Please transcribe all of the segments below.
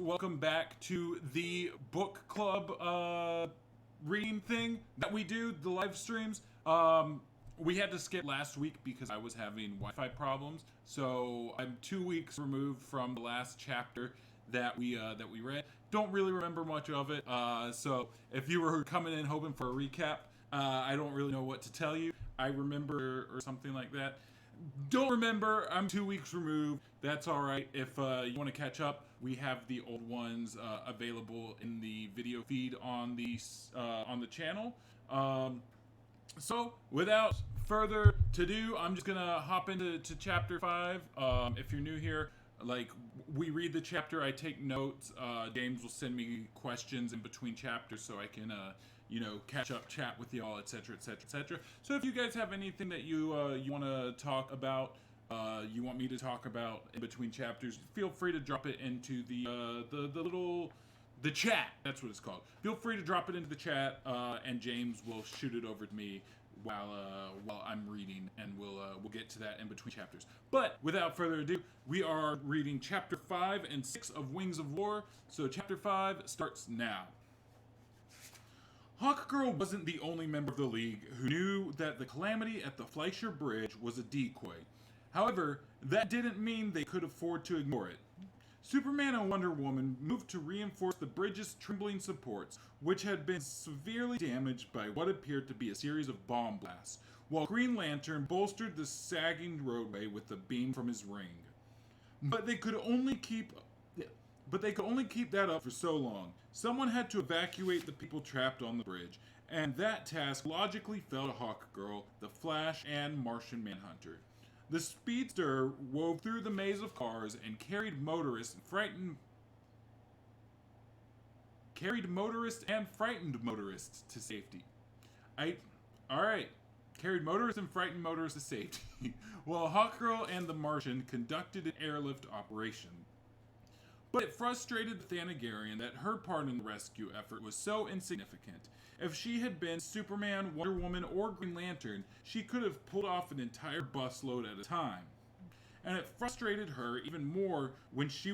welcome back to the book club reading thing that we do, the live streams. We had to skip last week because I was having Wi-Fi problems, so I'm 2 weeks removed from the last chapter that we read. Don't really remember much of it, so if you were coming in hoping for a recap, I don't really know what to tell you. I remember or something like that. Don't remember, I'm 2 weeks removed. That's alright. If you want to catch up, we have the old ones available in the video feed on the channel. So, without further ado, I'm just gonna hop into chapter 5. If you're new here, like, we read the chapter, I take notes. James will send me questions in between chapters so I can, catch up, chat with y'all, etc., etc., etc. So if you guys have anything that you want to talk about, you want me to talk about in between chapters, feel free to drop it into the chat. That's what it's called. Feel free to drop it into the chat, and James will shoot it over to me while I'm reading, and we'll get to that in between chapters. But without further ado, we are reading chapter 5 and 6 of Wings of War. So chapter 5 starts now. Hawkgirl wasn't the only member of the League who knew that the calamity at the Fleischer Bridge was a decoy. However, that didn't mean they could afford to ignore it. Superman and Wonder Woman moved to reinforce the bridge's trembling supports, which had been severely damaged by what appeared to be a series of bomb blasts, while Green Lantern bolstered the sagging roadway with a beam from his ring. But they could only keep that up for so long. Someone had to evacuate the people trapped on the bridge, and that task logically fell to Hawkgirl, the Flash, and Martian Manhunter. The speedster wove through the maze of cars and carried motorists and frightened motorists to safety. Carried motorists and frightened motorists to safety, while Hawkgirl and the Martian conducted an airlift operation. But it frustrated the Thanagarian that her part in the rescue effort was so insignificant. If she had been Superman, Wonder Woman, or Green Lantern, she could have pulled off an entire busload at a time. And it frustrated her even more when she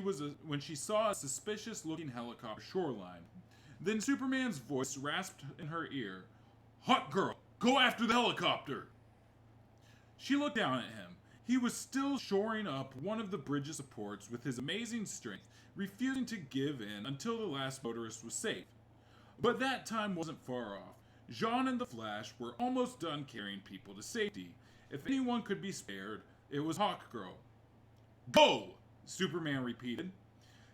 saw a suspicious-looking helicopter shoreline. Then Superman's voice rasped in her ear, "Hawkgirl, go after the helicopter!" She looked down at him. He was still shoring up one of the bridge's supports with his amazing strength, refusing to give in until the last motorist was safe. But that time wasn't far off. Jean and the Flash were almost done carrying people to safety. If anyone could be spared, it was Hawkgirl. "Go!" Superman repeated.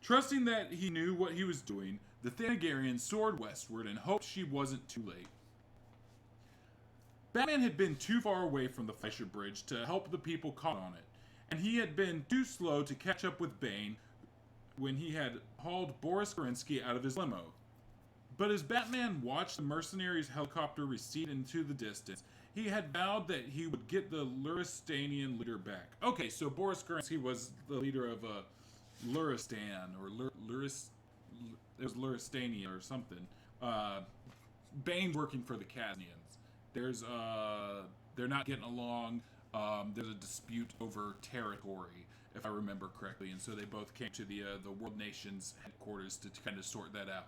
Trusting that he knew what he was doing, the Thanagarian soared westward and hoped she wasn't too late. Batman had been too far away from the Fleischer Bridge to help the people caught on it, and he had been too slow to catch up with Bane when he had hauled Boris Kerensky out of his limo. But as Batman watched the mercenaries' helicopter recede into the distance, he had vowed that he would get the Luristanian leader back. Okay, so Boris Kerensky was the leader of Luristan, or it was Luristania or something. Bane's working for the Kasnians. They're not getting along. There's a dispute over territory, if I remember correctly, and so they both came to the World Nations headquarters to kind of sort that out.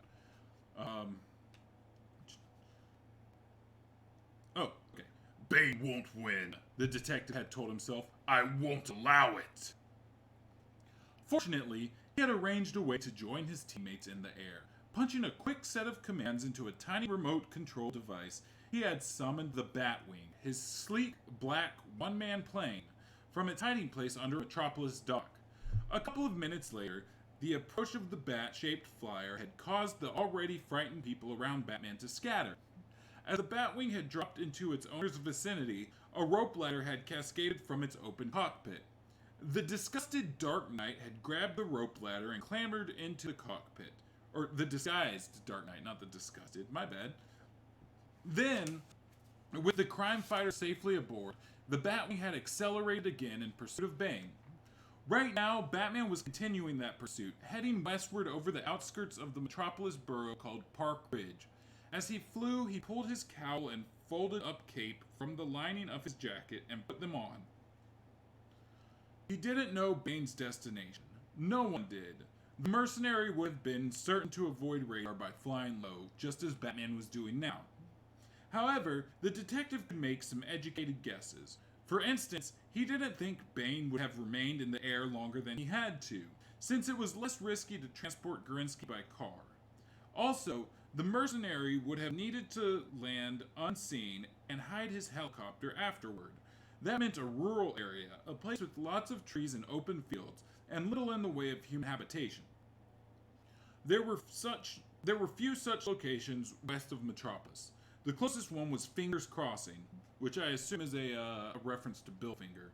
Okay. Bane won't win, the detective had told himself. I won't allow it. Fortunately, he had arranged a way to join his teammates in the air. Punching a quick set of commands into a tiny remote control device, he had summoned the Batwing, his sleek, black, one-man plane, from its hiding place under Metropolis Dock. A couple of minutes later, the approach of the bat-shaped flyer had caused the already frightened people around Batman to scatter. As the Batwing had dropped into its owner's vicinity, a rope ladder had cascaded from its open cockpit. The disgusted Dark Knight had grabbed the rope ladder and clambered into the cockpit. Or the disguised Dark Knight, not the disgusted, my bad. Then, with the crime fighter safely aboard, the Batwing had accelerated again in pursuit of Bane. Right now, Batman was continuing that pursuit, heading westward over the outskirts of the Metropolis borough called Park Ridge. As he flew, he pulled his cowl and folded up cape from the lining of his jacket and put them on. He didn't know Bane's destination. No one did. The mercenary would have been certain to avoid radar by flying low, just as Batman was doing now. However, the detective could make some educated guesses. For instance, he didn't think Bane would have remained in the air longer than he had to, since it was less risky to transport Garinsky by car. Also, the mercenary would have needed to land unseen and hide his helicopter afterward. That meant a rural area, a place with lots of trees and open fields, and little in the way of human habitation. There were few such locations west of Metropolis. The closest one was Fingers Crossing, which I assume is a reference to Bill Finger.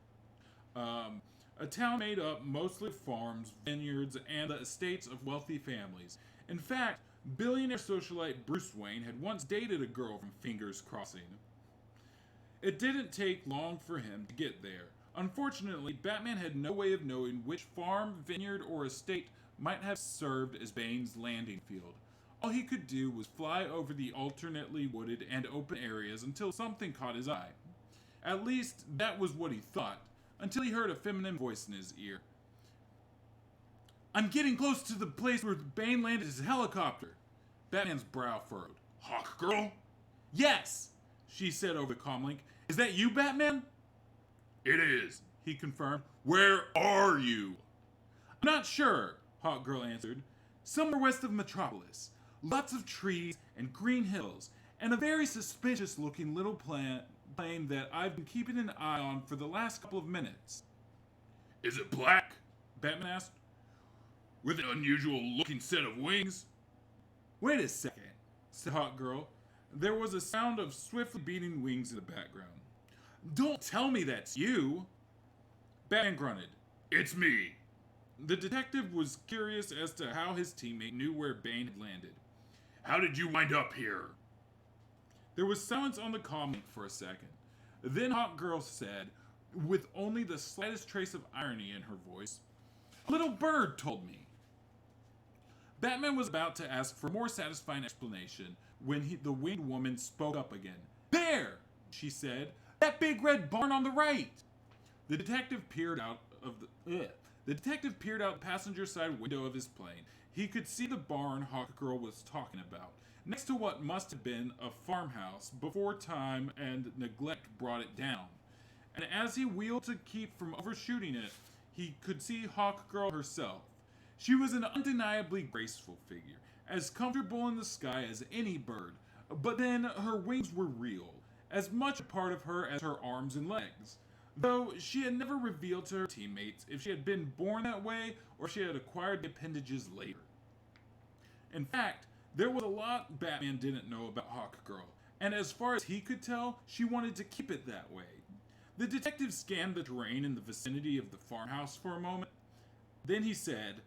A town made up mostly of farms, vineyards, and the estates of wealthy families. In fact, billionaire socialite Bruce Wayne had once dated a girl from Fingers Crossing. It didn't take long for him to get there. Unfortunately, Batman had no way of knowing which farm, vineyard, or estate might have served as Bane's landing field. All he could do was fly over the alternately wooded and open areas until something caught his eye. At least, that was what he thought, until he heard a feminine voice in his ear. "I'm getting close to the place where Bane landed his helicopter." Batman's brow furrowed. "Hawk Girl?" "Yes," she said over the comlink. "Is that you, Batman?" "It is," he confirmed. "Where are you?" "I'm not sure," Hawk Girl answered. "Somewhere west of Metropolis. Lots of trees and green hills, and a very suspicious-looking little plane that I've been keeping an eye on for the last couple of minutes." "Is it black?" Batman asked. "With an unusual-looking set of wings?" "Wait a second," said Hawk Girl. There was a sound of swiftly beating wings in the background. "Don't tell me that's you!" Batman grunted. "It's me." The detective was curious as to how his teammate knew where Bane had landed. "How did you wind up here?" There was silence on the comm for a second. Then Hawk Girl said, with only the slightest trace of irony in her voice, "A little bird told me." Batman was about to ask for a more satisfying explanation when the winged woman spoke up again. "There!" she said. "That big red barn on the right!" The detective peered out the passenger side window of his plane. He could see the barn Hawk Girl was talking about, next to what must have been a farmhouse before time and neglect brought it down. And as he wheeled to keep from overshooting it, he could see Hawk Girl herself. She was an undeniably graceful figure, as comfortable in the sky as any bird, but then her wings were real, as much a part of her as her arms and legs. Though she had never revealed to her teammates if she had been born that way or she had acquired the appendages later. In fact, there was a lot Batman didn't know about Hawk Girl, and as far as he could tell, she wanted to keep it that way. The detective scanned the terrain in the vicinity of the farmhouse for a moment. Then he said,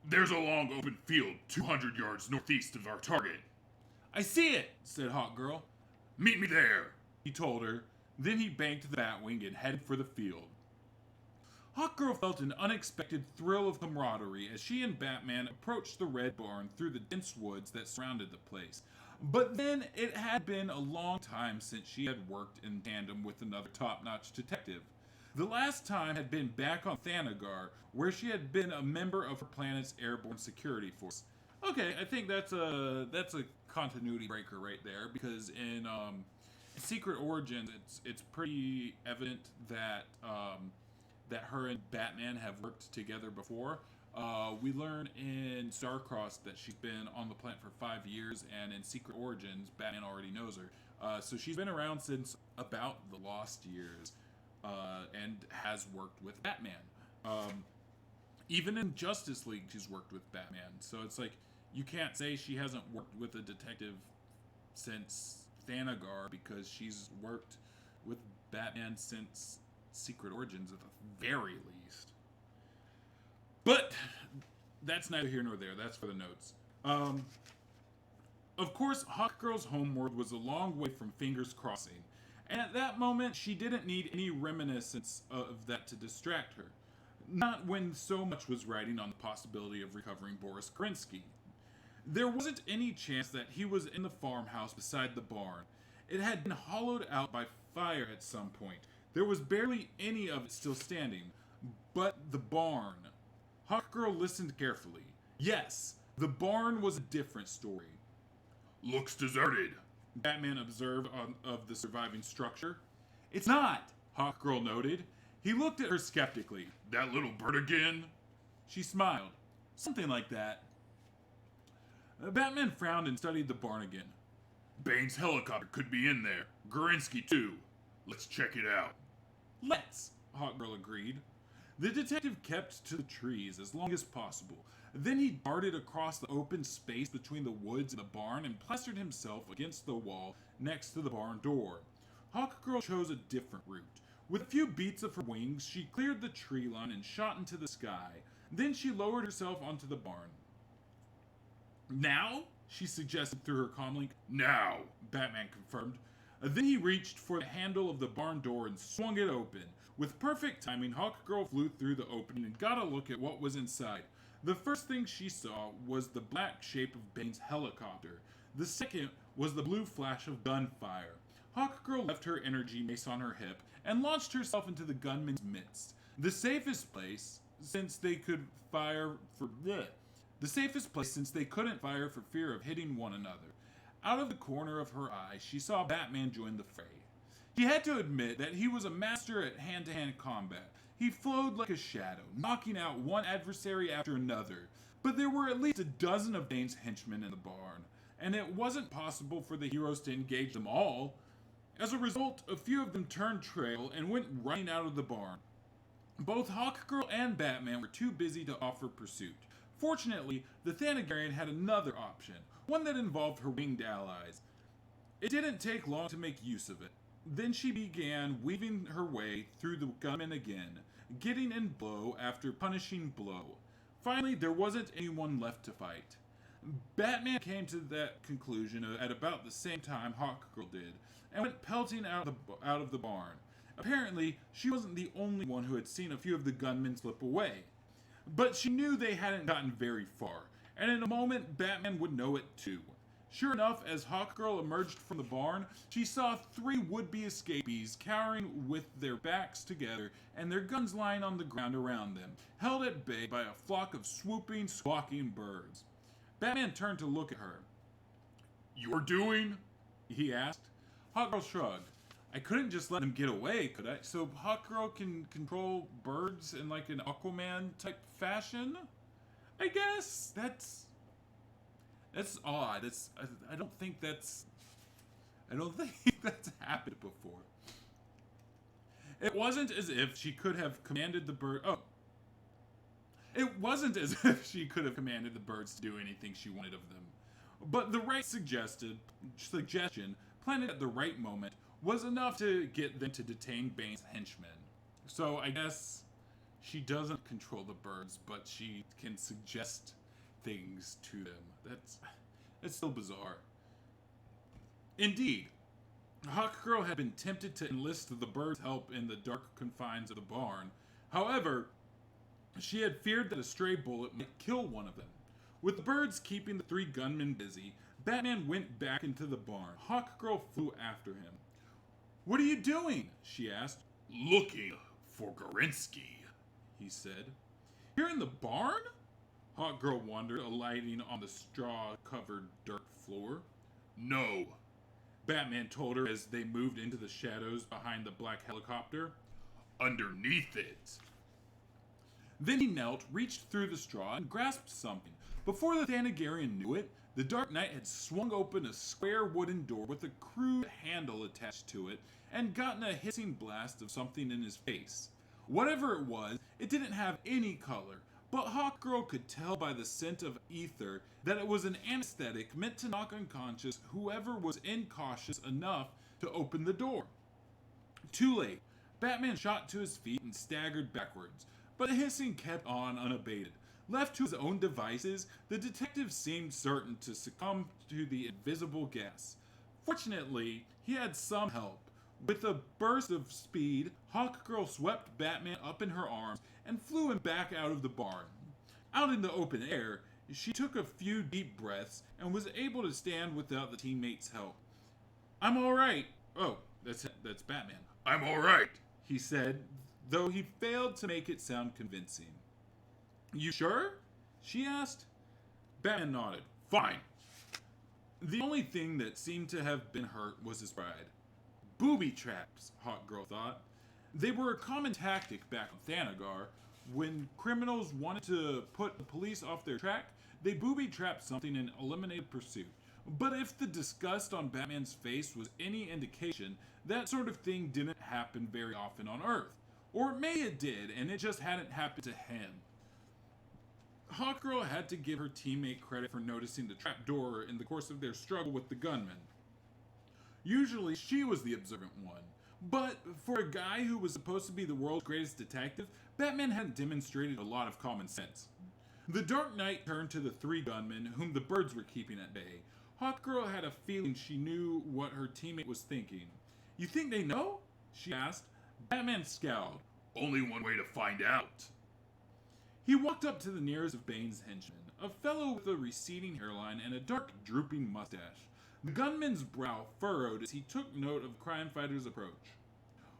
"There's a long open field 200 yards northeast of our target." "I see it," said Hawk Girl. "Meet me there," he told her. Then he banked the Batwing and headed for the field. Hawk Girl felt an unexpected thrill of camaraderie as she and Batman approached the red barn through the dense woods that surrounded the place. But then it had been a long time since she had worked in tandem with another top-notch detective. The last time had been back on Thanagar, where she had been a member of her planet's airborne security force. Okay, I think that's a continuity breaker right there, because in Secret Origins, it's pretty evident that that her and Batman have worked together before. We learn in Starcrossed that she's been on the planet for 5 years, and in Secret Origins, Batman already knows her. So she's been around since about the Lost Years, and has worked with Batman. Even in Justice League, she's worked with Batman. So it's like, you can't say she hasn't worked with a detective since Thanagar, because she's worked with Batman since Secret Origins at the very least. But that's neither here nor there. That's for the notes. Of course, Hawk Girl's homeworld was a long way from Fingers Crossing, and at that moment, she didn't need any reminiscence of that to distract her. Not when so much was riding on the possibility of recovering Boris Garinsky. There wasn't any chance that he was in the farmhouse beside the barn. It had been hollowed out by fire at some point. There was barely any of it still standing. But the barn. Hawkgirl listened carefully. Yes, the barn was a different story. Looks deserted, Batman observed of the surviving structure. It's not, Hawkgirl noted. He looked at her skeptically. That little bird again? She smiled. Something like that. Batman frowned and studied the barn again. Bane's helicopter could be in there. Gorinsky too. Let's check it out. Let's, Hawkgirl agreed. The detective kept to the trees as long as possible. Then he darted across the open space between the woods and the barn and plastered himself against the wall next to the barn door. Hawkgirl chose a different route. With a few beats of her wings, she cleared the tree line and shot into the sky. Then she lowered herself onto the barn. Now? She suggested through her comlink. Now, Batman confirmed. Then he reached for the handle of the barn door and swung it open. With perfect timing, Hawkgirl flew through the opening and got a look at what was inside. The first thing she saw was the black shape of Bane's helicopter. The second was the blue flash of gunfire. Hawkgirl left her energy mace on her hip and launched herself into the gunman's midst. The safest place, since they couldn't fire for fear of hitting one another. Out of the corner of her eye, she saw Batman join the fray. She had to admit that he was a master at hand-to-hand combat. He flowed like a shadow, knocking out one adversary after another. But there were at least a dozen of Bane's henchmen in the barn, and it wasn't possible for the heroes to engage them all. As a result, a few of them turned trail and went running out of the barn. Both Hawkgirl and Batman were too busy to offer pursuit. Fortunately, the Thanagarian had another option, one that involved her winged allies. It didn't take long to make use of it. Then she began weaving her way through the gunmen again, getting in blow after punishing blow. Finally, there wasn't anyone left to fight. Batman came to that conclusion at about the same time Hawkgirl did, and went pelting out of the barn. Apparently, she wasn't the only one who had seen a few of the gunmen slip away. But she knew they hadn't gotten very far, and in a moment, Batman would know it too. Sure enough, as Hawkgirl emerged from the barn, she saw 3 would-be escapees cowering with their backs together and their guns lying on the ground around them, held at bay by a flock of swooping, squawking birds. Batman turned to look at her. You're doing? He asked. Hawkgirl shrugged. I couldn't just let them get away, could I? So Hawkgirl can control birds in like an Aquaman type fashion? I guess that's odd. I don't think that's happened before. It wasn't as if she could have commanded the bird. Oh. It wasn't as if she could have commanded the birds to do anything she wanted of them. But the right suggestion, planted at the right moment, was enough to get them to detain Bane's henchmen. So I guess she doesn't control the birds, but she can suggest things to them. That's still bizarre. Indeed, Hawkgirl had been tempted to enlist the birds' help in the dark confines of the barn. However, she had feared that a stray bullet might kill one of them. With the birds keeping the 3 gunmen busy, Batman went back into the barn. Hawkgirl flew after him. What are you doing? She asked. Looking for Gorinsky, he said. Here in the barn? Hawkgirl wondered, alighting on the straw-covered dirt floor. No, Batman told her as they moved into the shadows behind the black helicopter. Underneath it. Then he knelt, reached through the straw, and grasped something. Before the Thanagarian knew it, the Dark Knight had swung open a square wooden door with a crude handle attached to it and gotten a hissing blast of something in his face. Whatever it was, it didn't have any color, but Hawkgirl could tell by the scent of ether that it was an anesthetic meant to knock unconscious whoever was incautious enough to open the door. Too late. Batman shot to his feet and staggered backwards, but the hissing kept on unabated. Left to his own devices, the detective seemed certain to succumb to the invisible gas. Fortunately, he had some help. With a burst of speed, Hawkgirl swept Batman up in her arms and flew him back out of the barn. Out in the open air, she took a few deep breaths and was able to stand without the teammates' help. I'm alright. Oh, that's Batman. I'm alright, he said, though he failed to make it sound convincing. You sure? She asked. Batman nodded. Fine. The only thing that seemed to have been hurt was his pride. Booby traps, Hawkgirl thought. They were a common tactic back on Thanagar. When criminals wanted to put the police off their track, they booby-trapped something and eliminated pursuit. But if the disgust on Batman's face was any indication, that sort of thing didn't happen very often on Earth. Or maybe it did, and it just hadn't happened to him. Hawkgirl had to give her teammate credit for noticing the trapdoor in the course of their struggle with the gunman. Usually, she was the observant one. But for a guy who was supposed to be the world's greatest detective, Batman hadn't demonstrated a lot of common sense. The Dark Knight turned to the three gunmen whom the birds were keeping at bay. Hawkgirl had a feeling she knew what her teammate was thinking. You think they know? She asked. Batman scowled. Only one way to find out. He walked up to the nearest of Bane's henchmen, a fellow with a receding hairline and a dark, drooping mustache. The gunman's brow furrowed as he took note of the crime fighter's approach.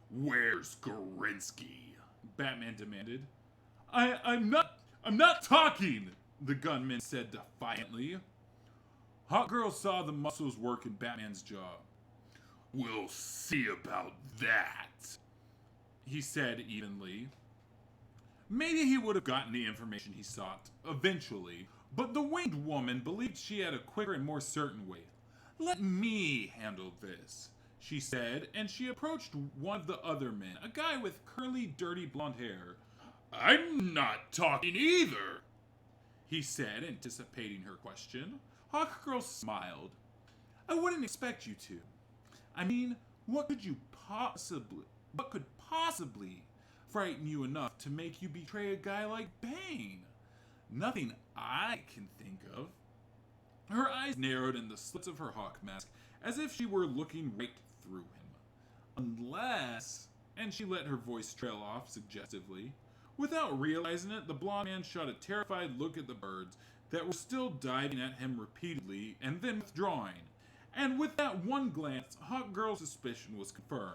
Where's Gorinsky? Batman demanded. I'm not talking, the gunman said defiantly. Hawkgirl saw the muscles work in Batman's jaw. We'll see about that, he said evenly. Maybe he would have gotten the information he sought, eventually, but the winged woman believed she had a quicker and more certain way. Let me handle this, she said, and she approached one of the other men, a guy with curly, dirty blonde hair. I'm not talking either, he said, anticipating her question. Hawkgirl smiled. I wouldn't expect you to. I mean, what could possibly frighten you enough to make you betray a guy like Bane? Nothing I can think of. Her eyes narrowed in the slits of her hawk mask, as if she were looking right through him. Unless... And she let her voice trail off suggestively. Without realizing it, the blonde man shot a terrified look at the birds that were still diving at him repeatedly and then withdrawing. And with that one glance, Hawkgirl's suspicion was confirmed.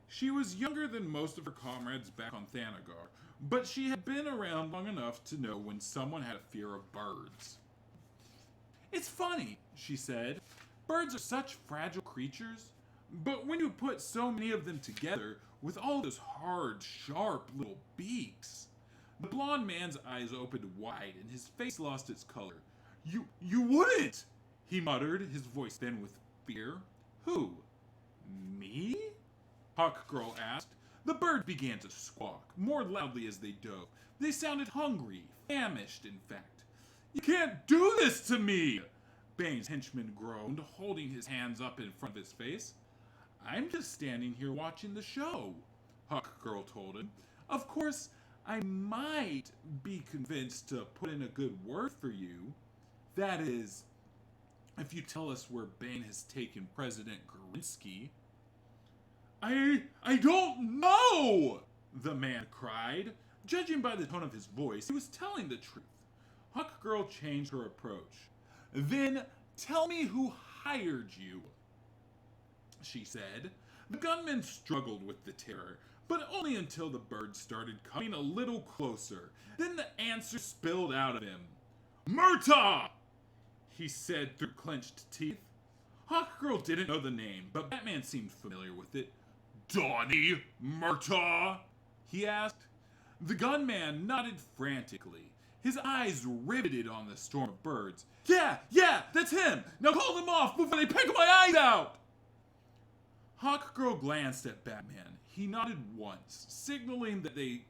She was younger than most of her comrades back on Thanagar, but she had been around long enough to know when someone had a fear of birds. It's funny, she said. Birds are such fragile creatures, but when you put so many of them together with all those hard, sharp little beaks... The blonde man's eyes opened wide and his face lost its color. You wouldn't, he muttered, his voice thin with fear. Who? Me? Hawkgirl asked. The bird began to squawk, more loudly as they dove. They sounded hungry, famished, in fact. You can't do this to me, Bane's henchman groaned, holding his hands up in front of his face. I'm just standing here watching the show, Hawkgirl told him. Of course, I might be convinced to put in a good word for you. That is, if you tell us where Bane has taken President Gorinsky. I don't know, the man cried. Judging by the tone of his voice, he was telling the truth. Hawkgirl changed her approach. Then tell me who hired you, she said. The gunman struggled with the terror, but only until the bird started coming a little closer. Then the answer spilled out of him. Murtaugh, he said through clenched teeth. Hawkgirl didn't know the name, but Batman seemed familiar with it. Donnie Murtaugh, he asked. The gunman nodded frantically, his eyes riveted on the storm of birds. Yeah, that's him! Now call them off before they pick my eyes out! Hawkgirl glanced at Batman. He nodded once, signaling that they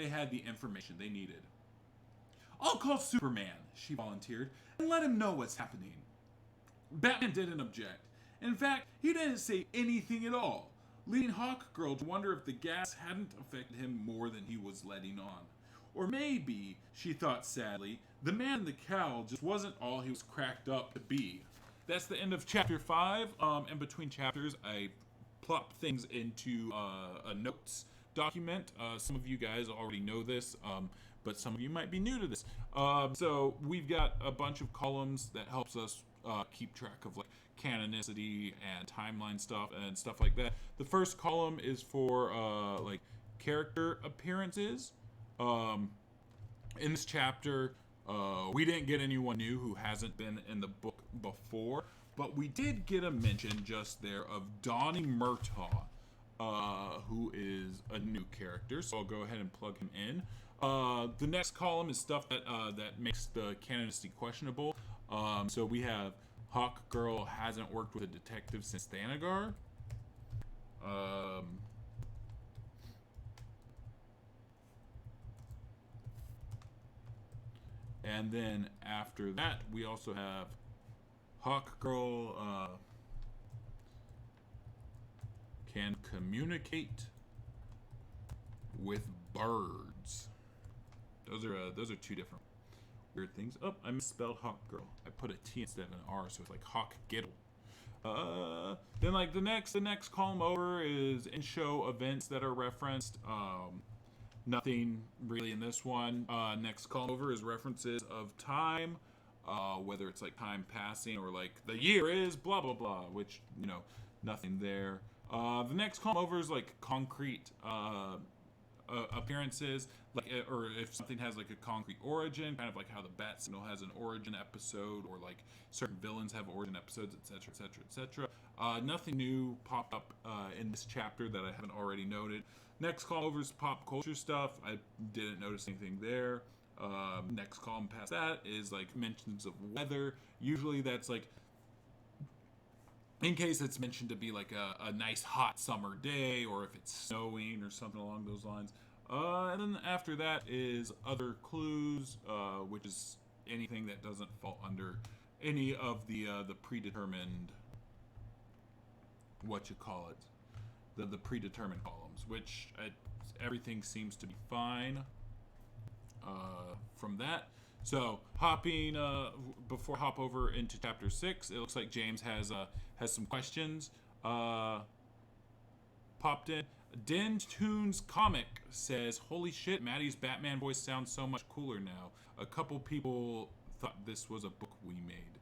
had the information they needed. I'll call Superman, she volunteered, and let him know what's happening. Batman didn't object. In fact, he didn't say anything at all, leading Hawkgirl to wonder if the gas hadn't affected him more than he was letting on. Or maybe, she thought sadly, the man in the cowl just wasn't all he was cracked up to be. That's the end of chapter 5. In between chapters, I plop things into a notes document. Some of you guys already know this, but some of you might be new to this. So we've got a bunch of columns that helps us keep track of like canonicity and timeline stuff and stuff like that. The first column is for like character appearances. In this chapter, we didn't get anyone new who hasn't been in the book before, but we did get a mention just there of Donnie Murtaugh, who is a new character, so I'll go ahead and plug him in. The next column is stuff that makes the canonicity questionable. So we have Hawk Girl hasn't worked with a detective since Thanagar. And then after that, we also have Hawk Girl can communicate with birds. Those are two different weird things. Oh, I misspelled Hawk Girl. I put a T instead of an R, so it's like Hawk Giddle. Then like the next column over is in-show events that are referenced. Nothing really in this one. Next column over is references of time, whether it's like time passing or like the year is blah blah blah, which nothing there. The next column over is like concrete appearances, like or if something has like a concrete origin, kind of like how the Bat Signal has an origin episode, or like certain villains have origin episodes, etc., etc., etc. Nothing new popped up in this chapter that I haven't already noted. Next column over is pop culture stuff. I didn't notice anything there. Next column past that is like mentions of weather. Usually that's like in case it's mentioned to be like a nice hot summer day, or if it's snowing or something along those lines. And then after that is other clues, which is anything that doesn't fall under any of the predetermined, the predetermined columns, which everything seems to be fine from that. So hopping before I hop over into chapter 6, it looks like James has some questions popped in. Den Toons Comic says, "Holy shit, Mattie's Batman voice sounds so much cooler now. A couple people thought this was a book we made."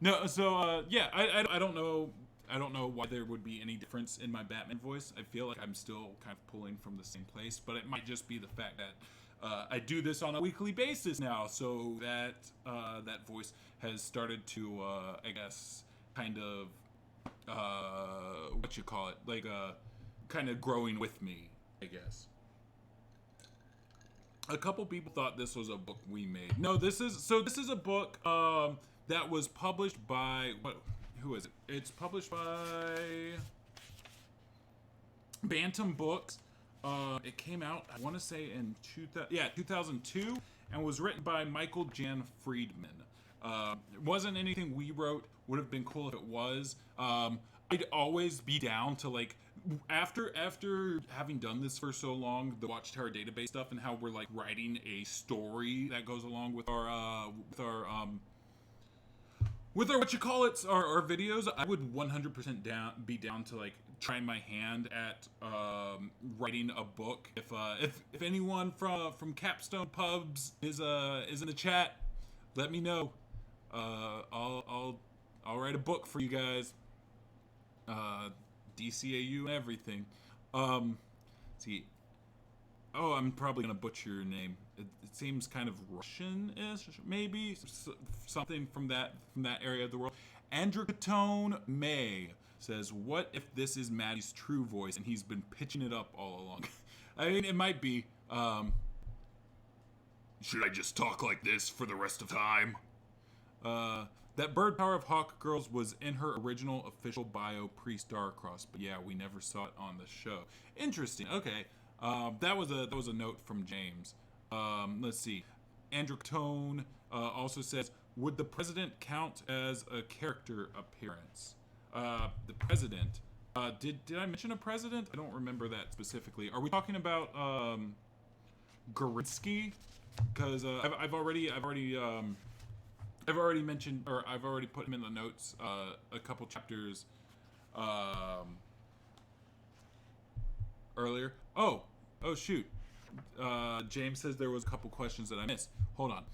No, so yeah, I don't know. I don't know why there would be any difference in my Batman voice. I feel like I'm still kind of pulling from the same place, but it might just be the fact that I do this on a weekly basis now, so that that voice has started to, I guess, kind of like kind of growing with me, I guess. A couple people thought this was a book we made. No, this is a book that was published by who is it? It's published by Bantam Books. It came out, I want to say, in 2002, and was written by Michael Jan Friedman. It wasn't anything we wrote. Would have been cool if it was. I'd always be down to, like, after having done this for so long, the Watchtower database stuff, and how we're like writing a story that goes along with our our videos. I would 100% be down to like try my hand at writing a book. If anyone from Capstone Pubs is in the chat, let me know. I'll write a book for you guys. DCAU and everything. See. Oh, I'm probably gonna butcher your name. It seems kind of Russian-ish, maybe something from that area of the world. Androcatone May says, "What if this is Mattie's true voice and he's been pitching it up all along?" I mean, it might be. Should I just talk like this for the rest of time? That bird power of Hawk Girls was in her original official bio pre-Starcross, but yeah, we never saw it on the show. Interesting. Okay, that was a note from James. Let's see. Androctone also says, "Would the president count as a character appearance?" The president. Did I mention a president? I don't remember that specifically. Are we talking about Gorinsky? Because I've already mentioned, or I've already put him in the notes a couple chapters earlier. Oh shoot. James says there was a couple questions that I missed. Hold on.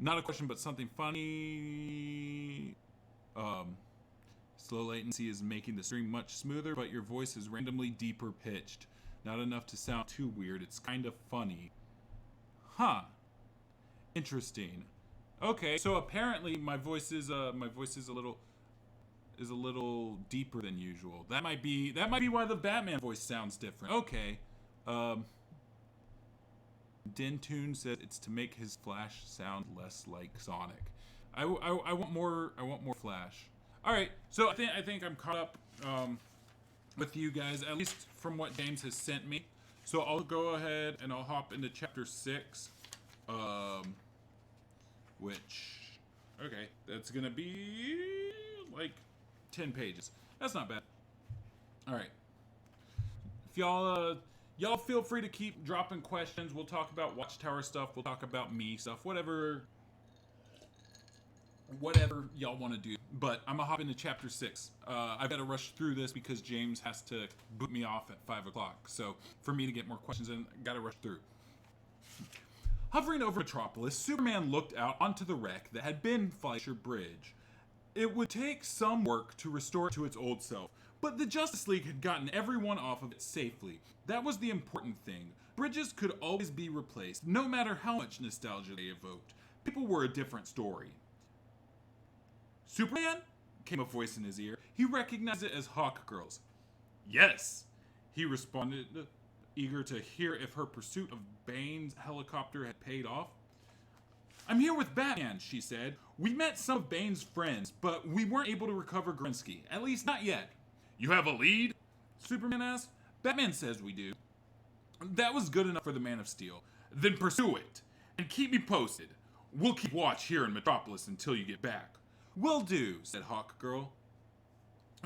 Not a question, but something funny. Slow latency is making the stream much smoother, but your voice is randomly deeper pitched. Not enough to sound too weird. It's kind of funny. Huh. Interesting. Okay, so apparently my voice is a little deeper than usual. That might be why the Batman voice sounds different. Okay. Dentoon says it's to make his Flash sound less like Sonic. I want more Flash. All right, so I think I'm caught up with you guys, at least from what James has sent me. So I'll go ahead and I'll hop into chapter 6, which, okay, that's gonna be like 10 pages. That's not bad. All right, if y'all feel free to keep dropping questions. We'll talk about Watchtower stuff. We'll talk about me stuff. Whatever y'all want to do. But I'm gonna hop into chapter 6. I've got to rush through this because James has to boot me off at 5 o'clock. So for me to get more questions in, I gotta rush through. Hovering over Metropolis, Superman looked out onto the wreck that had been Fleischer Bridge. It would take some work to restore it to its old self, but the Justice League had gotten everyone off of it safely. That was the important thing. Bridges could always be replaced, no matter how much nostalgia they evoked. People were a different story. Superman? Came a voice in his ear. He recognized it as Hawkgirl's. Yes, he responded, eager to hear if her pursuit of Bane's helicopter had paid off. I'm here with Batman, she said. We met some of Bane's friends, but we weren't able to recover Grinsky. At least not yet. You have a lead? Superman asked. Batman says we do. That was good enough for the Man of Steel. Then pursue it, and keep me posted. We'll keep watch here in Metropolis until you get back. Will do, said Hawkgirl.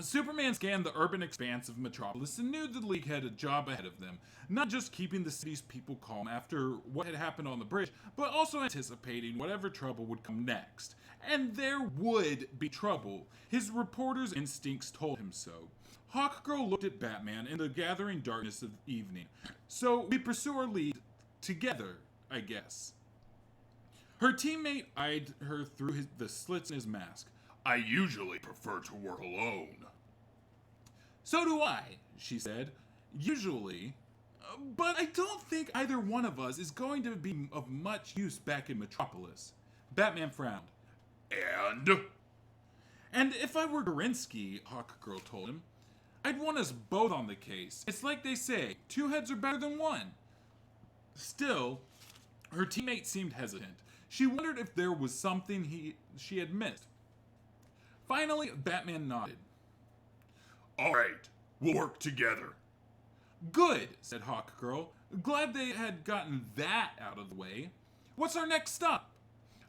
Superman scanned the urban expanse of Metropolis and knew the League had a job ahead of them, not just keeping the city's people calm after what had happened on the bridge, but also anticipating whatever trouble would come next. And there would be trouble. His reporter's instincts told him so. Hawkgirl looked at Batman in the gathering darkness of evening. So we pursue our lead together, I guess. Her teammate eyed her through the slits in his mask. I usually prefer to work alone. So do I, she said. Usually. But I don't think either one of us is going to be of much use back in Metropolis. Batman frowned. And if I were Grinsky, Hawkgirl told him, I'd want us both on the case. It's like they say, 2 heads are better than 1. Still, her teammate seemed hesitant. She wondered if there was something she had missed. Finally, Batman nodded. All right, we'll work together. Good, said Hawkgirl. Glad they had gotten that out of the way. What's our next stop?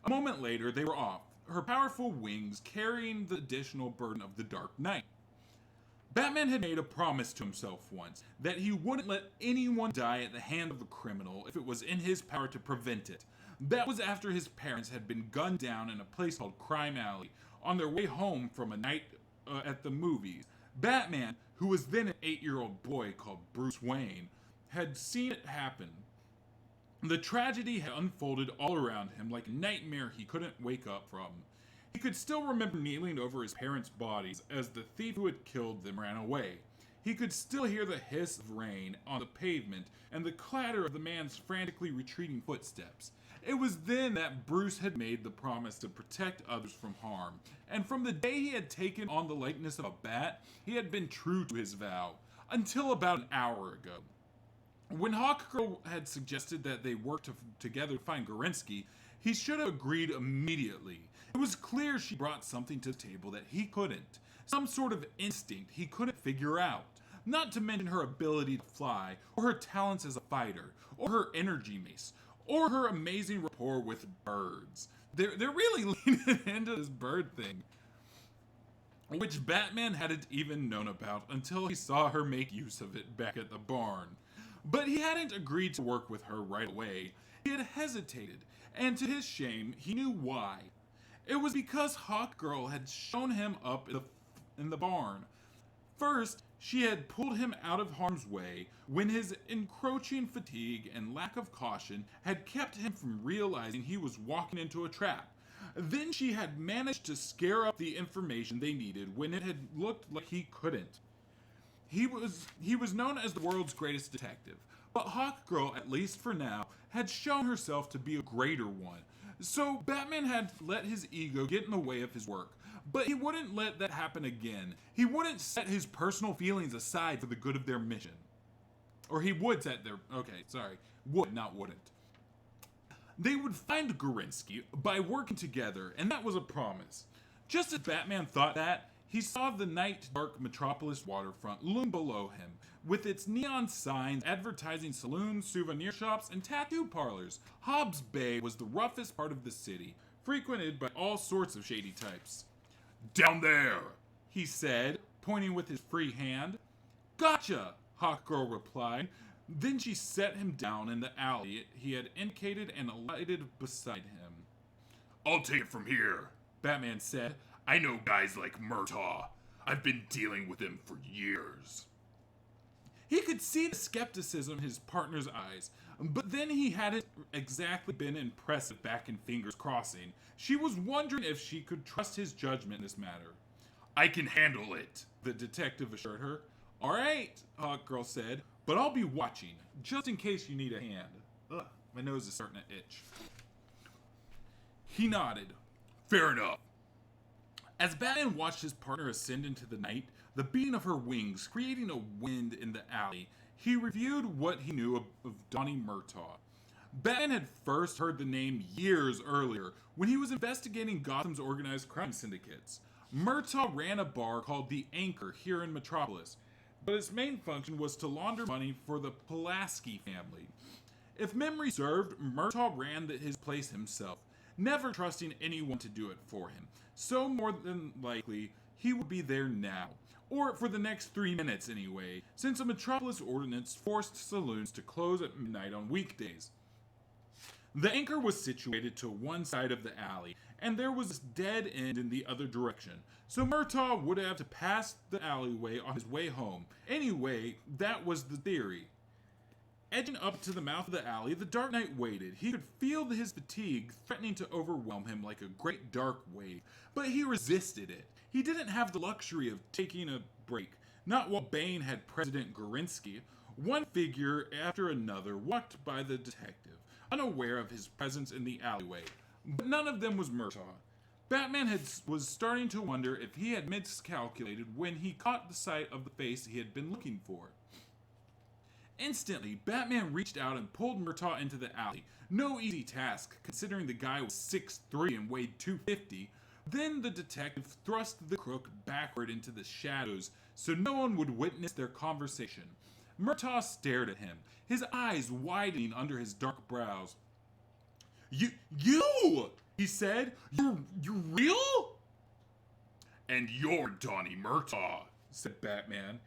A moment later, they were off, her powerful wings carrying the additional burden of the Dark Knight. Batman had made a promise to himself once, that he wouldn't let anyone die at the hand of a criminal if it was in his power to prevent it. That was after his parents had been gunned down in a place called Crime Alley, on their way home from a night at the movies. Batman, who was then an 8-year-old boy called Bruce Wayne, had seen it happen. The tragedy had unfolded all around him like a nightmare he couldn't wake up from. He could still remember kneeling over his parents' bodies as the thief who had killed them ran away. He could still hear the hiss of rain on the pavement and the clatter of the man's frantically retreating footsteps. It was then that Bruce had made the promise to protect others from harm, and from the day he had taken on the likeness of a bat, he had been true to his vow, until about an hour ago. When Hawkgirl had suggested that they work together to find Grinsky, he should have agreed immediately. It was clear she brought something to the table that he couldn't, some sort of instinct he couldn't figure out, not to mention her ability to fly, or her talents as a fighter, or her energy mace, or her amazing rapport with birds. They're really leaning into this bird thing, which Batman hadn't even known about until he saw her make use of it back at the barn. But he hadn't agreed to work with her right away. He had hesitated, and to his shame, he knew why. It was because Hawkgirl had shown him up in the barn. First, she had pulled him out of harm's way when his encroaching fatigue and lack of caution had kept him from realizing he was walking into a trap. Then she had managed to scare up the information they needed when it had looked like he couldn't. He was known as the world's greatest detective, but Hawkgirl, at least for now, had shown herself to be a greater one. So Batman had let his ego get in the way of his work, but he wouldn't let that happen again. He wouldn't set his personal feelings aside for the good of their mission. Or he would set their... Okay, sorry. Would, not wouldn't. They would find Gorinsky by working together, and that was a promise. Just as Batman thought that, he saw the night-dark Metropolis waterfront loom below him, with its neon signs advertising saloons, souvenir shops, and tattoo parlors. Hobbs Bay was the roughest part of the city, frequented by all sorts of shady types. "Down there," he said, pointing with his free hand. "Gotcha," Hawkgirl replied. Then she set him down in the alley he had indicated and alighted beside him. "I'll take it from here," Batman said. "I know guys like Murtaugh. I've been dealing with him for years." He could see the skepticism in his partner's eyes, but then he hadn't exactly been impressive back in Fingers Crossing. She was wondering if she could trust his judgment in this matter. "I can handle it," the detective assured her. "All right," Hawkgirl said, "but I'll be watching, just in case you need a hand." Ugh, my nose is starting to itch. He nodded. "Fair enough." As Batman watched his partner ascend into the night, the beating of her wings creating a wind in the alley, he reviewed what he knew of Donnie Murtaugh. Batman had first heard the name years earlier when he was investigating Gotham's organized crime syndicates. Murtaugh ran a bar called The Anchor here in Metropolis, but its main function was to launder money for the Pulaski family. If memory served, Murtaugh ran his place himself, never trusting anyone to do it for him. So more than likely, he would be there now. Or for the next 3 minutes anyway, since a Metropolis ordinance forced saloons to close at midnight on weekdays. The Anchor was situated to one side of the alley, and there was a dead end in the other direction, so Murtaugh would have to pass the alleyway on his way home. Anyway, that was the theory. Edging up to the mouth of the alley, the Dark Knight waited. He could feel his fatigue threatening to overwhelm him like a great dark wave, but he resisted it. He didn't have the luxury of taking a break, not while Bane had President Gorinsky. One figure after another walked by the detective, unaware of his presence in the alleyway, but none of them was Murtaugh. Batman was starting to wonder if he had miscalculated when he caught the sight of the face he had been looking for. Instantly, Batman reached out and pulled Murtaugh into the alley. No easy task, considering the guy was 6'3" and weighed 250. Then the detective thrust the crook backward into the shadows so no one would witness their conversation. Murtaugh stared at him, his eyes widening under his dark brows. You! He said. You're real? "And you're Donnie Murtaugh," said Batman.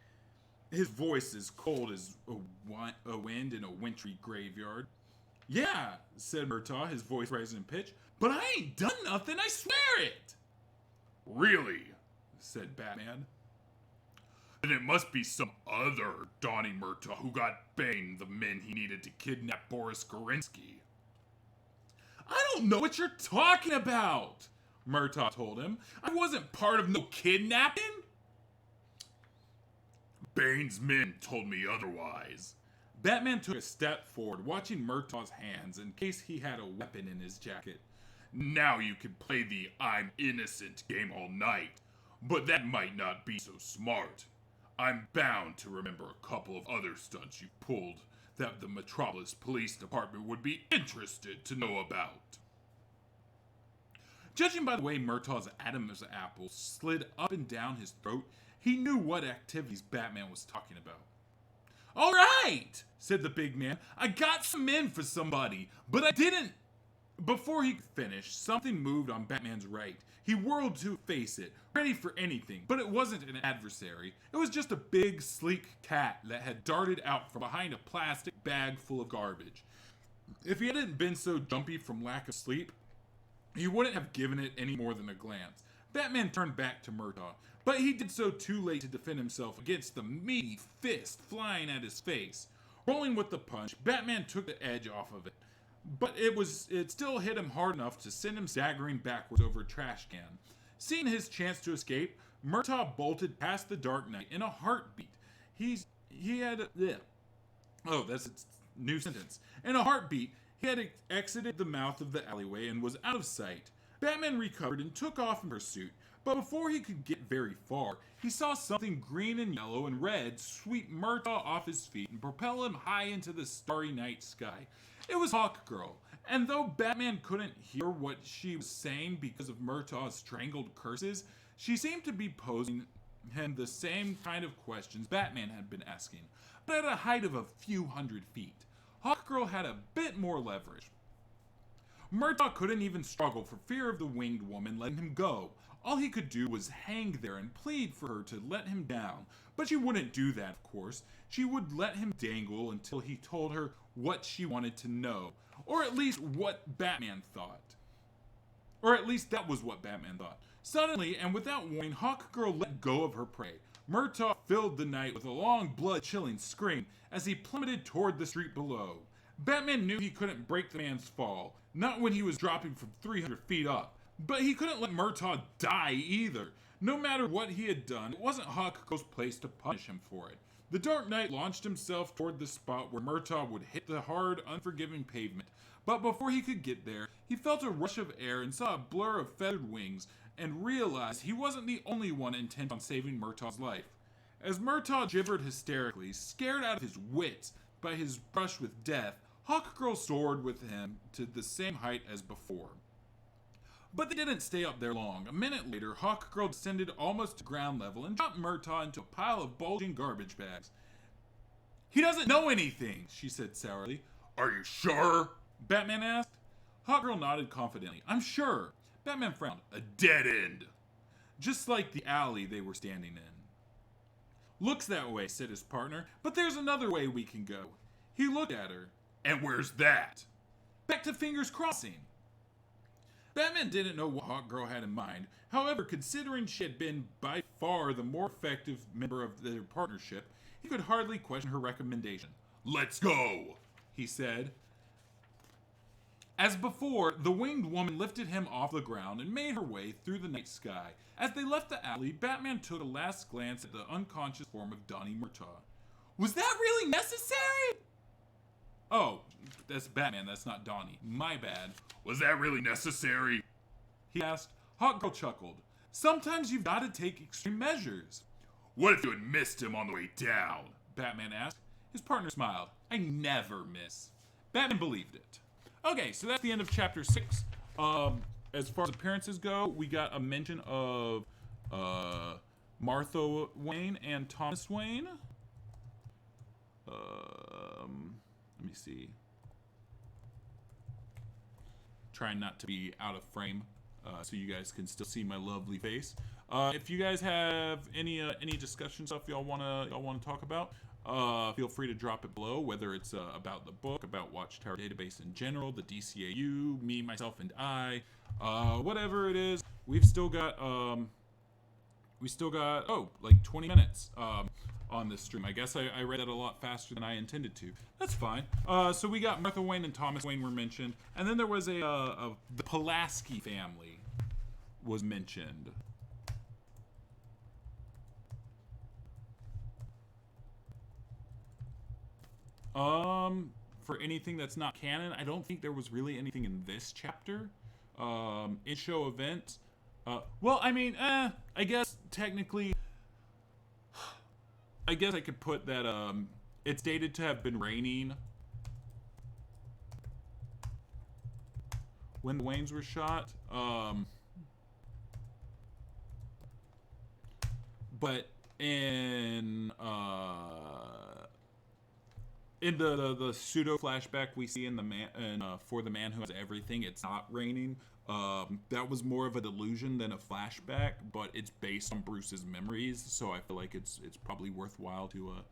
His voice as cold as a wind in a wintry graveyard. "Yeah," said Murtaugh, his voice rising in pitch. "But I ain't done nothing, I swear it." "Really?" said Batman. "Then it must be some other Donnie Murtaugh who got Bane the men he needed to kidnap Boris Gorinsky." "I don't know what you're talking about," Murtaugh told him. "I wasn't part of no kidnapping." "Bane's men told me otherwise." Batman took a step forward, watching Murtaugh's hands in case he had a weapon in his jacket. "Now you can play the I'm innocent game all night, but that might not be so smart. I'm bound to remember a couple of other stunts you pulled that the Metropolis Police Department would be interested to know about." Judging by the way Murtaugh's Adam's apple slid up and down his throat, he knew what activities Batman was talking about. "All right," said the big man. "I got some men for somebody, but I didn't." Before he could finish, something moved on Batman's right. He whirled to face it, ready for anything, but it wasn't an adversary. It was just a big, sleek cat that had darted out from behind a plastic bag full of garbage. If he hadn't been so jumpy from lack of sleep, he wouldn't have given it any more than a glance. Batman turned back to Murtaugh, but he did so too late to defend himself against the meaty fist flying at his face. Rolling with the punch, Batman took the edge off of it, but it still hit him hard enough to send him staggering backwards over a trash can. Seeing his chance to escape, Murtaugh bolted past the Dark Knight in a heartbeat. he had yeah. Oh, that's a new sentence. In a heartbeat, he had exited the mouth of the alleyway and was out of sight. Batman recovered and took off in pursuit, but before he could get very far, he saw something green and yellow and red sweep Murtaugh off his feet and propel him high into the starry night sky. It was Hawkgirl, and though Batman couldn't hear what she was saying because of Murtaugh's strangled curses, she seemed to be posing him the same kind of questions Batman had been asking, but at a height of a few hundred feet. Hawkgirl had a bit more leverage. Murtaugh couldn't even struggle for fear of the winged woman letting him go. All he could do was hang there and plead for her to let him down. But she wouldn't do that, of course. She would let him dangle until he told her what she wanted to know. Or at least what Batman thought. Or at least that was what Batman thought. Suddenly, and without warning, Hawkgirl let go of her prey. Murtaugh filled the night with a long, blood-chilling scream as he plummeted toward the street below. Batman knew he couldn't break the man's fall, not when he was dropping from 300 feet up. But he couldn't let Murtaugh die either. No matter what he had done, it wasn't Hawkgirl's place to punish him for it. The Dark Knight launched himself toward the spot where Murtaugh would hit the hard, unforgiving pavement. But before he could get there, he felt a rush of air and saw a blur of feathered wings, and realized he wasn't the only one intent on saving Murtaugh's life. As Murtaugh gibbered hysterically, scared out of his wits by his brush with death, Hawkgirl soared with him to the same height as before. But they didn't stay up there long. A minute later, Hawkgirl descended almost to ground level and dropped Murtaugh into a pile of bulging garbage bags. "He doesn't know anything," she said sourly. "Are you sure?" Batman asked. Hawkgirl nodded confidently. "I'm sure." Batman frowned. "A dead end." Just like the alley they were standing in. "Looks that way," said his partner, "but there's another way we can go." He looked at her. "And where's that?" "Back to Fingers Crossing." Batman didn't know what Hawkgirl had in mind. However, considering she had been by far the more effective member of their partnership, he could hardly question her recommendation. "Let's go," he said. As before, the winged woman lifted him off the ground and made her way through the night sky. As they left the alley, Batman took a last glance at the unconscious form of Donnie Murtaugh. "Was that really necessary?" "Oh, that's Batman, that's not Donnie. My bad." "Was that really necessary?" he asked. Hawkgirl chuckled. "Sometimes you've got to take extreme measures." "What if you had missed him on the way down?" Batman asked. His partner smiled. "I never miss." Batman believed it. Okay, so that's the end of chapter 6. As far as appearances go, we got a mention of Martha Wayne and Thomas Wayne. Let me see. Trying not to be out of frame, so you guys can still see my lovely face. If you guys have any discussion stuff y'all wanna talk about, feel free to drop it below. Whether it's about the book, about Watchtower Database in general, the DCAU, me, myself, and I, whatever it is. We've still got like 20 minutes on this stream. I guess I read that a lot faster than I intended to. That's fine. So we got Martha Wayne and Thomas Wayne were mentioned, and then there was the Pulaski family was mentioned. For anything that's not canon, I don't think there was really anything in this chapter. In-show event. Well, I mean, I guess technically, I guess I could put that, it's dated to have been raining when the Waynes were shot. But in the pseudo flashback we see in For the Man Who Has Everything, it's not raining. That was more of a delusion than a flashback, but it's based on Bruce's memories, so I feel like it's probably worthwhile to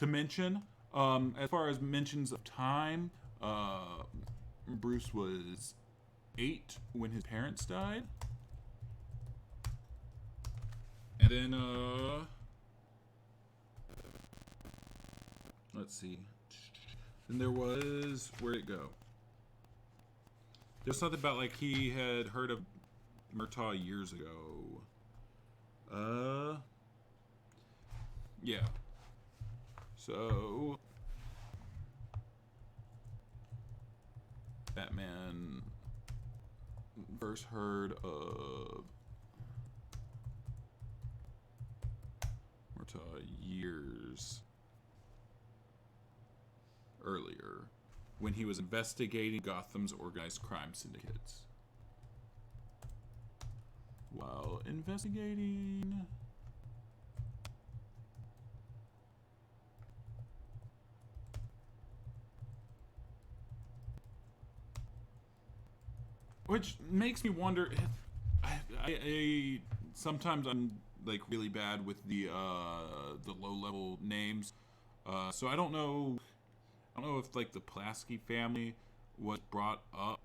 mention. As far as mentions of time, Bruce was 8 when his parents died. And then, let's see. Then there was, where'd it go? There's something about, like, he had heard of Murtaugh years ago. Yeah. So, Batman first heard of years earlier when he was investigating Gotham's organized crime syndicates. While investigating... Which makes me wonder if I sometimes I'm like really bad with the low level names, so I don't know if like the Pulaski family was brought up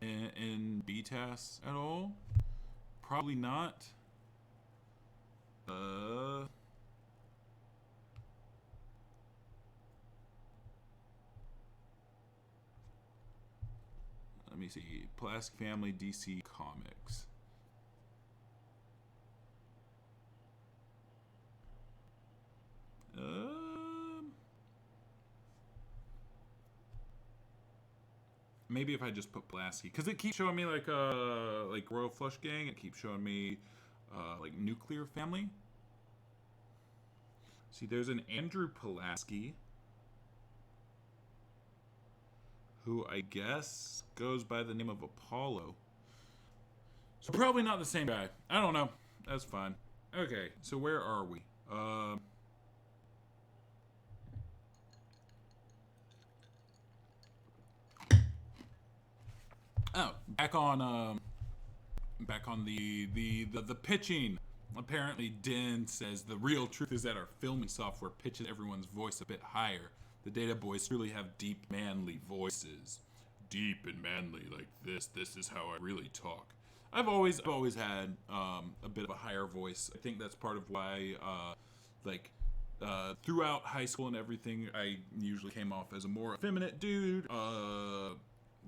in BTAS at all. Probably not. Let me see. Pulaski Family DC Comics. Maybe if I just put Pulaski, because it keeps showing me like Royal Flush Gang. It keeps showing me like Nuclear Family. See, there's an Andrew Pulaski, who I guess goes by the name of Apollo. So probably not the same guy. I don't know. That's fine. Okay, so where are we? Back on the pitching. Apparently, Din says the real truth is that our filming software pitches everyone's voice a bit higher. The Data Boys truly have deep, manly voices. Deep and manly like this. This is how I really talk. I've always had a bit of a higher voice. I think that's part of why, throughout high school and everything, I usually came off as a more effeminate dude.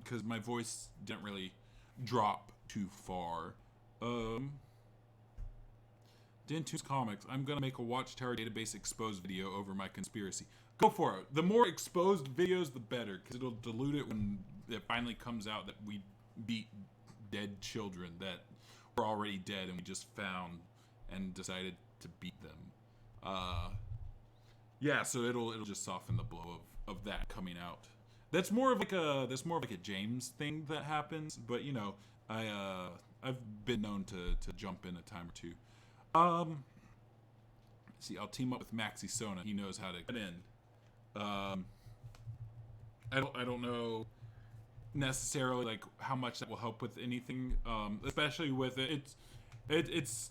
Because my voice didn't really drop too far. Din 2's comics. I'm gonna make a Watchtower database exposed video over my conspiracy. Go for it. The more exposed videos, the better, because it'll dilute it when it finally comes out that we beat dead children that were already dead and we just found and decided to beat them. Yeah, so it'll just soften the blow of that coming out. That's more of like a James thing that happens, but you know, I've been known to jump in a time or two. See, I'll team up with Maxi Sona. He knows how to get in. I don't know necessarily like how much that will help with anything, especially with it. It's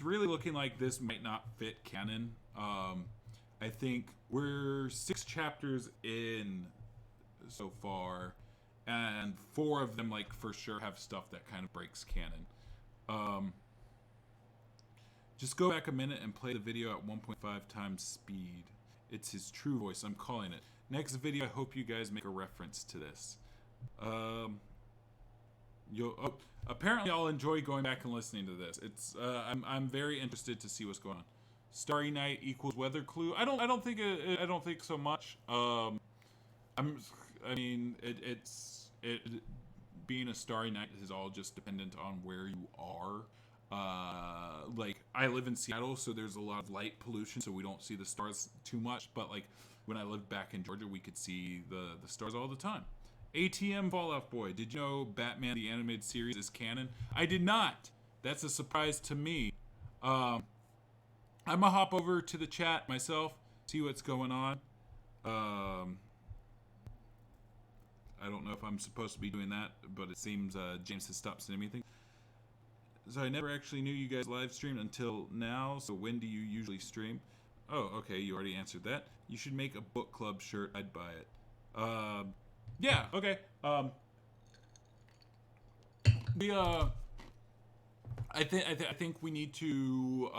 really looking like this might not fit canon. I think we're 6 chapters in so far, and 4 of them like for sure have stuff that kind of breaks canon. Just go back a minute and play the video at 1.5 times speed. It's his true voice, I'm calling it. Next video, I hope you guys make a reference to this. Apparently I'll enjoy going back and listening to this. It's I'm very interested to see what's going on. Starry Night equals weather clue. I don't think so much. Being a starry night is all just dependent on where you are. Like I live in Seattle, so there's a lot of light pollution, so we don't see the stars too much. But like when I lived back in Georgia, we could see the stars all the time. ATM Fallout Boy, did you know Batman the Animated Series is canon? I did not. That's a surprise to me. I'm gonna hop over to the chat myself, see what's going on. I don't know if I'm supposed to be doing that, but it seems James has stopped sending me things. So I never actually knew you guys live streamed until now, so when do you usually stream? Oh, okay, you already answered that. You should make a book club shirt, I'd buy it. Yeah, okay. I think we need to,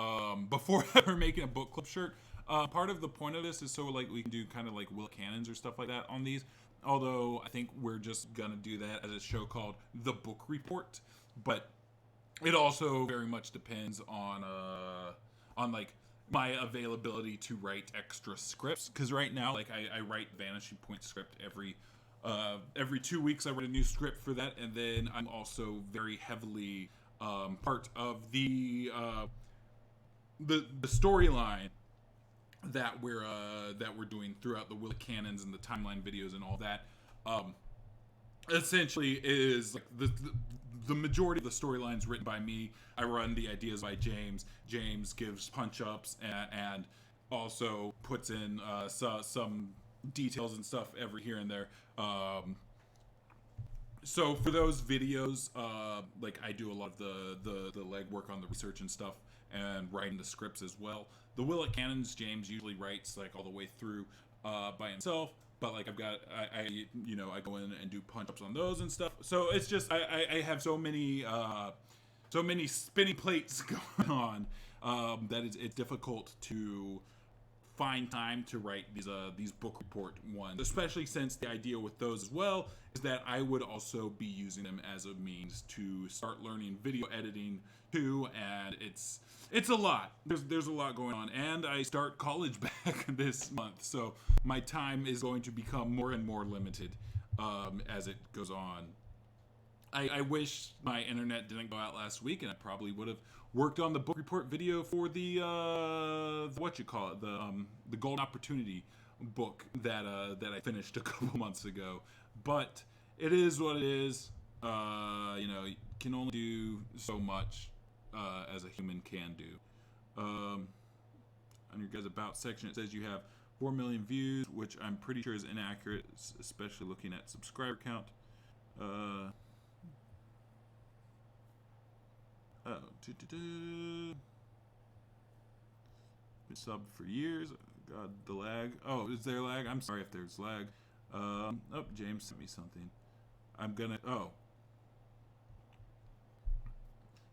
before ever making a book club shirt, part of the point of this is so like we can do kind of like Will Cannons or stuff like that on these. Although I think we're just gonna do that as a show called The Book Report, but it also very much depends on like my availability to write extra scripts, because right now, like, I write Vanishing Point script every 2 weeks. I write a new script for that, and then I'm also very heavily part of the storyline that we're doing throughout the Will Cannons and the timeline videos and all that. Essentially is like the majority of the storylines written by me. I run the ideas by James. James gives punch-ups and also puts in some details and stuff every here and there. So for those videos, like, I do a lot of the legwork on the research and stuff, and writing the scripts as well. The Willet Cannons, James usually writes like all the way through by himself. But like, I go in and do punch-ups on those and stuff. So it's just I have so many spinning plates going on that it's difficult to find time to write these book report ones, especially since the idea with those as well is that I would also be using them as a means to start learning video editing too, and it's a lot. There's a lot going on, and I start college back this month, so my time is going to become more and more limited as it goes on. I wish my internet didn't go out last week, and I probably would have worked on the book report video for the the Golden Opportunity book that I finished a couple months ago. But it is what it is. You can only do so much as a human can do. On your guys' about section, it says you have 4 million views, which I'm pretty sure is inaccurate, especially looking at subscriber count. Been subbed for years. God, the lag. Oh, is there lag? I'm sorry if there's lag. James sent me something. I'm gonna. Oh.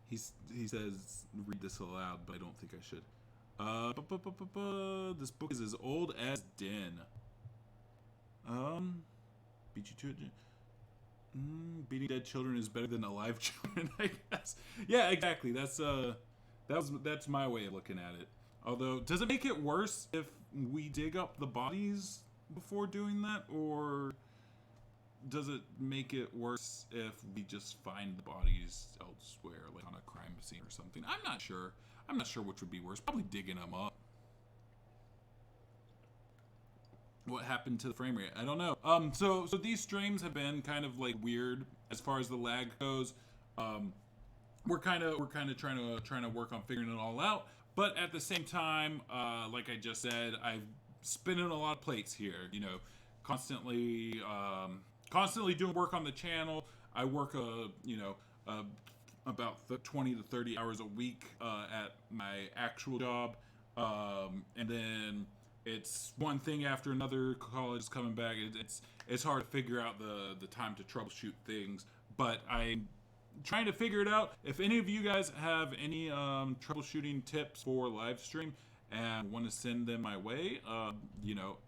He says read this aloud, but I don't think I should. This book is as old as Din. Beat you to it. Beating dead children is better than alive children, I guess. Yeah, exactly. That's my way of looking at it. Although, does it make it worse if we dig up the bodies before doing that, or does it make it worse if we just find the bodies elsewhere, like on a crime scene or something? I'm not sure. I'm not sure which would be worse. Probably digging them up. What happened to the frame rate? I don't know. So these streams have been kind of like weird as far as the lag goes. We're kind of trying to work on figuring it all out. But at the same time, like I just said, I'm spinning a lot of plates here. Constantly doing work on the channel. I work about 20 to 30 hours a week at my actual job, and then it's one thing after another. College is coming back. It's hard to figure out the time to troubleshoot things, but I'm trying to figure it out. If any of you guys have any troubleshooting tips for live stream and want to send them my way,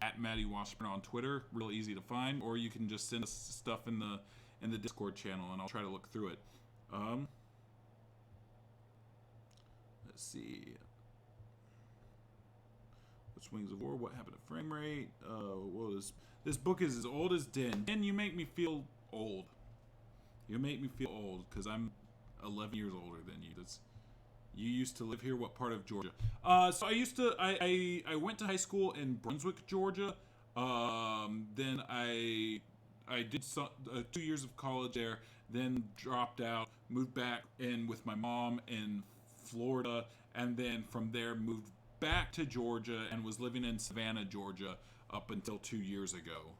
at Mattie Washburn on Twitter, real easy to find, or you can just send us stuff in the Discord channel, and I'll try to look through it. Let's see. Wings of War, what happened to frame rate? This book is as old as Din. Din, you make me feel old. You make me feel old because I'm 11 years older than you. You used to live here. What part of Georgia? So I went to high school in Brunswick, Georgia. Then I did 2 years of college there. Then dropped out, moved back in with my mom in Florida, and then from there moved back to Georgia and was living in Savannah, Georgia up until 2 years ago.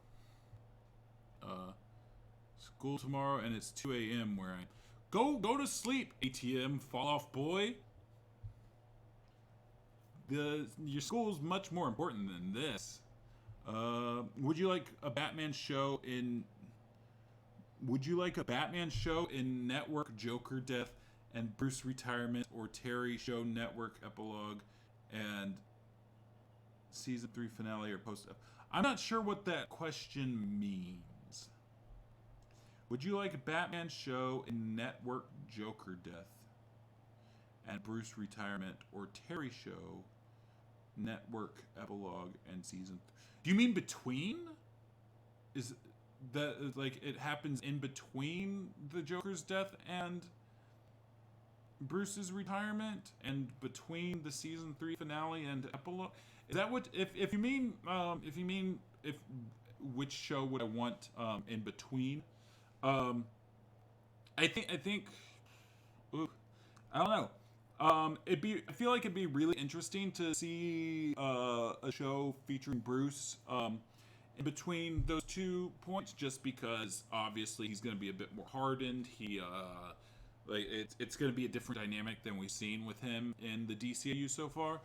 School tomorrow, and it's 2 a.m. where I go to sleep. ATM, fall off boy. Your school's much more important than this. Would you like a Batman show in Network Joker death and Bruce retirement, or Terry show Network epilogue and season 3 finale or post? I'm not sure what that question means. Would you like a Batman show in Network Joker death and Bruce retirement, or Terry show Network epilogue and season. Do you mean between? Is that like it happens in between the Joker's death and Bruce's retirement, and between the season 3 finale and epilogue? Is that what? If you mean if which show would I want in between? I think. Ooh, I don't know. I feel like it'd be really interesting to see a show featuring Bruce in between those 2 points, just because obviously he's going to be a bit more hardened. Like it's going to be a different dynamic than we've seen with him in the DCAU so far.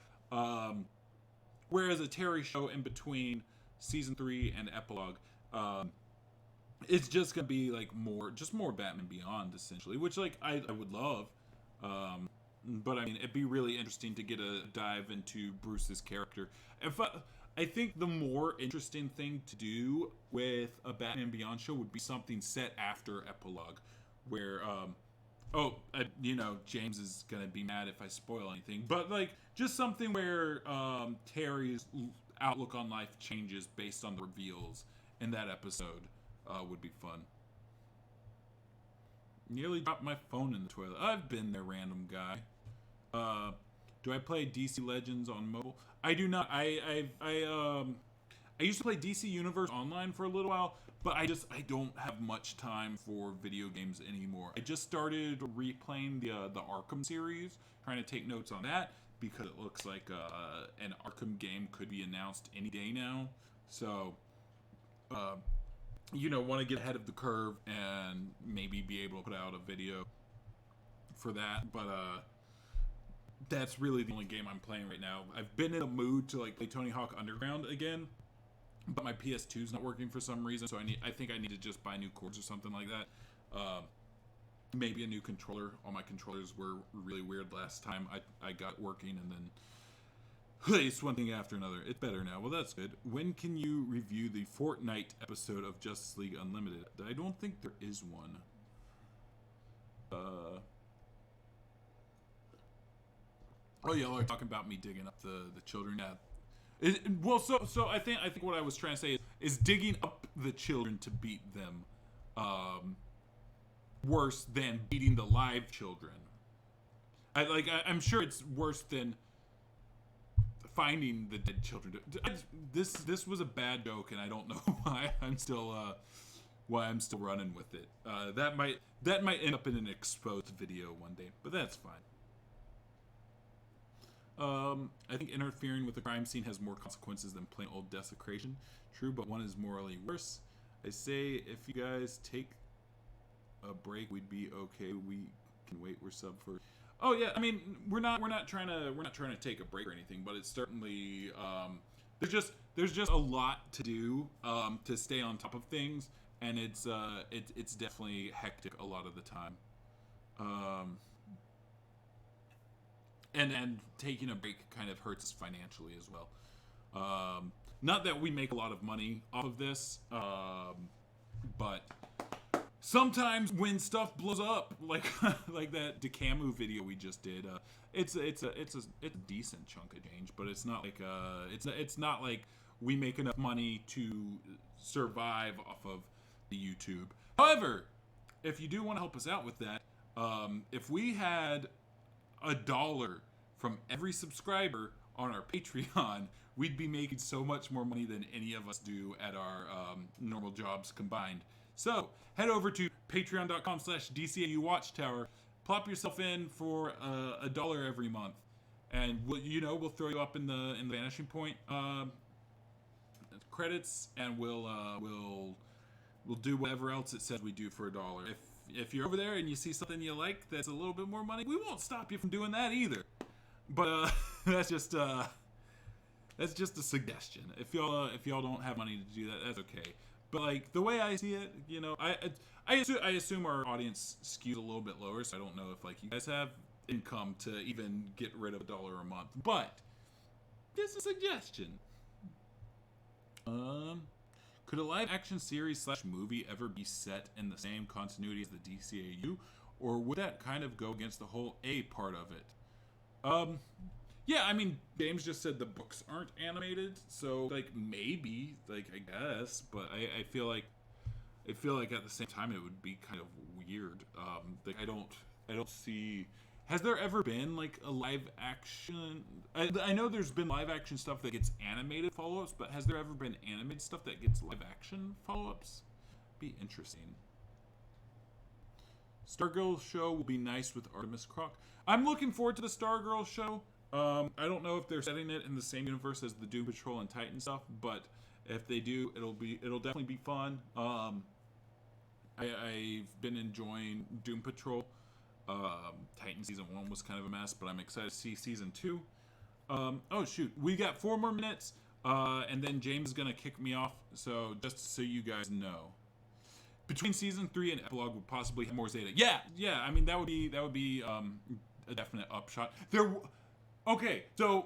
Whereas a Terry show in between season 3 and epilogue, it's just going to be like more Batman Beyond essentially, which like I would love. But I mean, it'd be really interesting to get a dive into Bruce's character. I think the more interesting thing to do with a Batman Beyond show would be something set after epilogue, where James is gonna be mad if I spoil anything, but like just something where Terry's outlook on life changes based on the reveals in that episode would be fun. Nearly dropped my phone in the toilet. I've been there, random guy. Do I play DC Legends on mobile? I do not. I used to play DC Universe online for a little while, but I don't have much time for video games anymore. I just started replaying the Arkham series, trying to take notes on that, because it looks like an Arkham game could be announced any day now. So, want to get ahead of the curve and maybe be able to put out a video for that. But that's really the only game I'm playing right now. I've been in a mood to like play Tony Hawk Underground again, but my PS2's not working for some reason, so I think I need to just buy new cords or something like that. Maybe a new controller. All my controllers were really weird last time I got working, and then it's one thing after another. It's better now. Well, that's good. When can you review the Fortnite episode of Justice League Unlimited? I don't think there is one. Oh, y'all are talking about me digging up the children. Yeah. So I think what I was trying to say is digging up the children to beat them worse than beating the live children. I'm sure it's worse than finding the dead children. This was a bad joke, and I don't know why I'm still running with it. That might end up in an exposed video one day, but that's fine. I think interfering with the crime scene has more consequences than plain old desecration. True, but one is morally worse. I say if you guys take a break, we'd be okay. We can wait. We're sub for. Oh yeah, I mean we're not trying to take a break or anything, but it's certainly there's just a lot to do to stay on top of things, and it's definitely hectic a lot of the time. And taking a break kind of hurts us financially as well. Not that we make a lot of money off of this, but sometimes when stuff blows up, like like that DCAU video we just did, it's a decent chunk of change, but it's not like it's not like we make enough money to survive off of the YouTube. However, if you do want to help us out with that, if we had $1 from every subscriber on our Patreon, we'd be making so much more money than any of us do at our normal jobs combined. So head over to patreon.com/DCAU Watchtower, plop yourself in for $1 every month, and we'll throw you up in the Vanishing Point credits, and we'll do whatever else it says we do for $1. If you're over there and you see something you like that's a little bit more money, we won't stop you from doing that either. But that's just a suggestion. If y'all don't have money to do that, that's okay. But like the way I see it, I assume our audience skews a little bit lower, so I don't know if like you guys have income to even get rid of $1 a month. But just a suggestion. Could a live-action series/movie ever be set in the same continuity as the DCAU, or would that kind of go against the whole A part of it? Yeah, I mean, James just said the books aren't animated, so like maybe, like I guess, but I feel like at the same time it would be kind of weird. Like I don't see. Has there ever been like a live action? I know there's been live action stuff that gets animated follow ups, but has there ever been animated stuff that gets live action follow ups? Be interesting. Stargirl show will be nice with Artemis Croc. I'm looking forward to the Stargirl show. I don't know if they're setting it in the same universe as the Doom Patrol and Titan stuff, but if they do, it'll definitely be fun. I've been enjoying Doom Patrol. Titan season 1 was kind of a mess, but I'm excited to see season 2. Oh shoot, we got 4 more minutes, and then James is gonna kick me off. So just so you guys know, between season 3 and epilogue, we'll possibly have more Zeta. Yeah. I mean that would be a definite upshot. Okay, so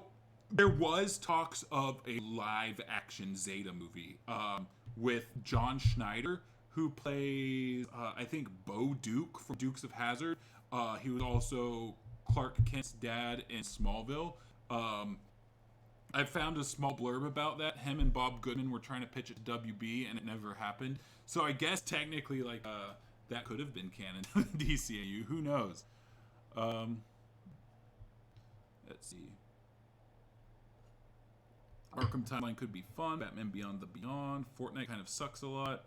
there was talks of a live action Zeta movie with John Schneider, who plays I think Bo Duke from Dukes of Hazzard. He was also Clark Kent's dad in Smallville. I found a small blurb about that. Him and Bob Goodman were trying to pitch it to WB, and it never happened. So I guess technically, like, that could have been canon to the DCAU. Who knows? Let's see. Arkham Timeline could be fun. Batman Beyond the Beyond. Fortnite kind of sucks a lot.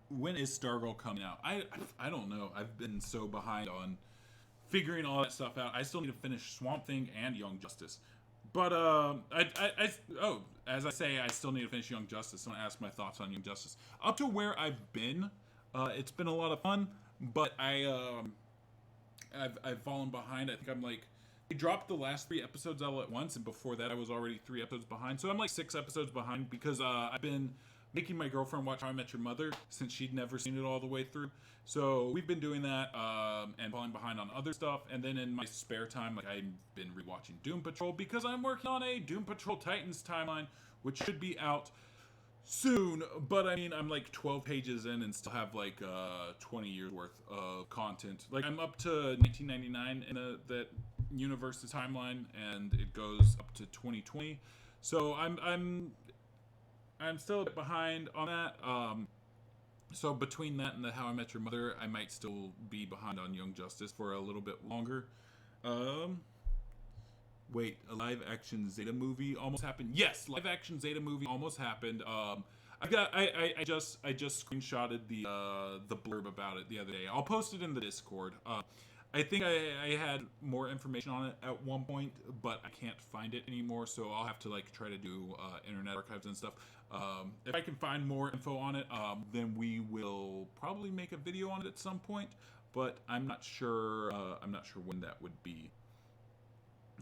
When is Stargirl coming out? I don't know. I've been so behind on figuring all that stuff out. I still need to finish Swamp Thing and Young Justice. But as I say, I still need to finish Young Justice. I'm gonna ask my thoughts on Young Justice. Up to where I've been, it's been a lot of fun. But I've fallen behind. I think I'm like, they dropped the last 3 episodes all at once, and before that I was already 3 episodes behind. So I'm like 6 episodes behind because I've been making my girlfriend watch How I Met Your Mother since she'd never seen it all the way through. So we've been doing that and falling behind on other stuff. And then in my spare time, like, I've been rewatching Doom Patrol because I'm working on a Doom Patrol Titans timeline, which should be out soon. But I mean, I'm like 12 pages in and still have like 20 years worth of content. Like, I'm up to 1999 in that universe's timeline, and it goes up to 2020. So I'm still a bit behind on that. So between that and the How I Met Your Mother, I might still be behind on Young Justice for a little bit longer. Wait, a live action Zeta movie almost happened? Yes, live action Zeta movie almost happened. I just screenshotted the blurb about it the other day. I'll post it in the Discord. I think I had more information on it at one point, but I can't find it anymore, so I'll have to like try to do internet archives and stuff. If I can find more info on it, then we will probably make a video on it at some point, but I'm not sure when that would be.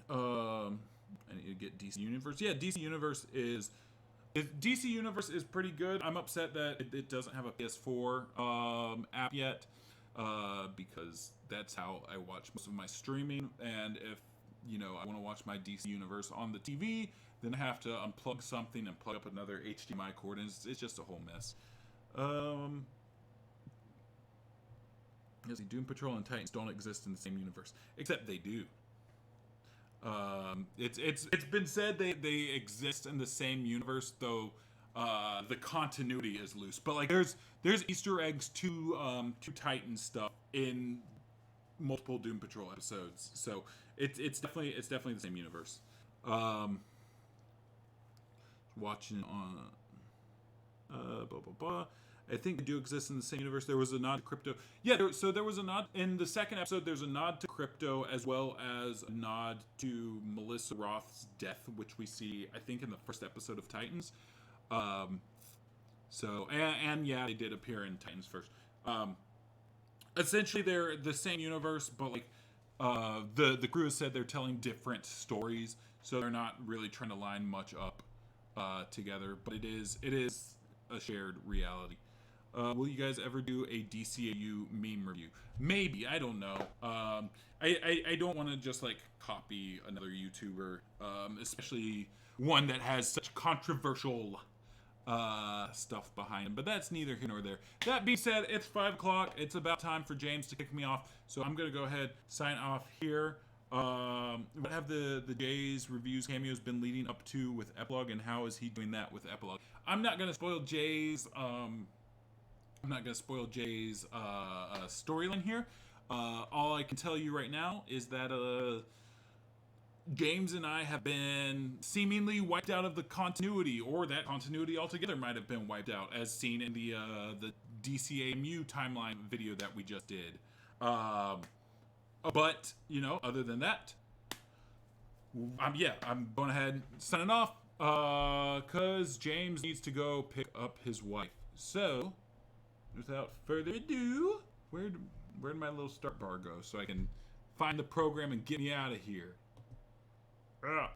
I need to get DC Universe. Yeah, DC Universe is pretty good. I'm upset that it doesn't have a PS4 app yet. Because that's how I watch most of my streaming, and if I want to watch my DC Universe on the TV, then I have to unplug something and plug up another HDMI cord, and it's just a whole mess. Doom Patrol and Titans don't exist in the same universe, except they do. It's been said they exist in the same universe, though the continuity is loose. But like there's Easter eggs to Titan stuff in multiple Doom Patrol episodes, so it's definitely the same universe. Watching on blah blah blah. I think they do exist in the same universe. There was a nod to crypto. Yeah, there was a nod in the second episode. There's a nod to crypto as well as a nod to Melissa Roth's death, which we see, I think, in the first episode of Titans. Yeah, they did appear in Titans first. Essentially, they're the same universe, but like the crew has said they're telling different stories, so they're not really trying to line much up together. But it is a shared reality. Will you guys ever do a DCAU meme review? Maybe, I don't know. I don't want to just like copy another YouTuber, especially one that has such controversial stuff behind him, but that's neither here nor there. That being said, it's 5 o'clock. It's about time for James to kick me off, so I'm gonna go ahead, sign off here. What have the Jay's reviews cameos been leading up to with Epilogue, and how is he doing that with Epilogue? I'm not gonna spoil Jay's storyline here. All I can tell you right now is that James and I have been seemingly wiped out of the continuity, or that continuity altogether might have been wiped out, as seen in the DCAU timeline video that we just did. But, you know, other than that, I'm going ahead signing off, because James needs to go pick up his wife. So, without further ado, where'd my little start bar go so I can find the program and get me out of here? And